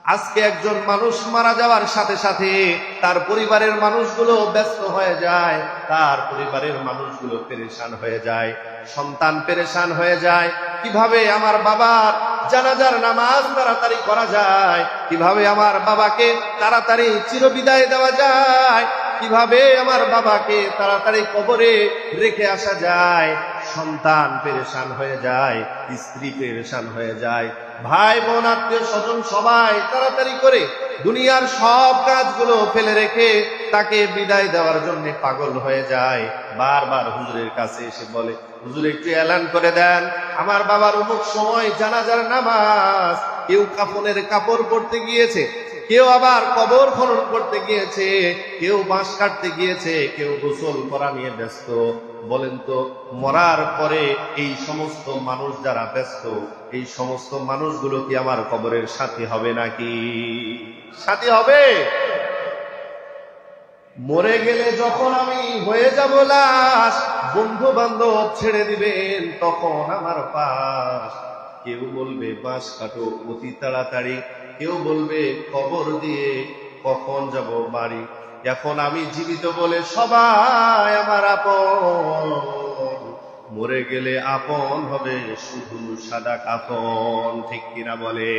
আজকে একজন মানুষ মারা যাওয়ার সাথে সাথে তার পরিবারের মানুষগুলো ব্যস্ত হয়ে যায়, তার পরিবারের মানুষগুলো পেরেশান হয়ে যায়, সন্তান পেরেশান হয়ে যায়। কিভাবে আমার বাবার জানাজার নামাজ তাড়াতাড়ি করা যায়, কিভাবে আমার বাবাকে তাড়াতাড়ি চিরবিদায় দেওয়া যায়, কিভাবে আমার বাবাকে তাড়াতাড়ি কবরে রেখে আসা যায়। সন্তান পেরেশান হয়ে যায়, স্ত্রী পেরেশান হয়ে যায়, ভাই বোন আত্মীয় স্বজন সবাই তাড়াতাড়ি করে দুনিয়ার সব কাজগুলো ফেলে রেখে তাকে বিদায় দেওয়ার জন্য পাগল হয়ে যায়। বারবার হুজুরের কাছে এসে বলে, হুজুর একটু এলান করে দেন, আমার বাবার অমুক সময় জানাজার নামাজ। কেউ কাফনের কাপড় পরতে গিয়েছে, কেউ আবার কবর খনন করতে গিয়েছে, কেউ বাঁশ কাটতে গিয়েছে, কেউ গোসল করা নিয়ে ব্যস্ত। বলেন তো, মরার পরে এই সমস্ত মানুষ যারা ব্যস্ত, এই সমস্ত মানুষগুলো কি আমার কবরের সাথী হবে নাকি? সাথী হবে? মরে গেলে যখন আমি হয়ে যাব লাশ, বন্ধু বান্ধব ছেড়ে দিবেন তখন আমার পাশ। কেউ বলবে বাঁশ কাটো অতি তাড়াতাড়ি, কেউ বলবে কবর দিয়ে কখন যাব বাড়ি। এখন আমি জীবিত বলে সবাই আমার আপন, মরে গেলে আপন হবে শুধু সাদা কাফন। ঠিক কিনা বলে?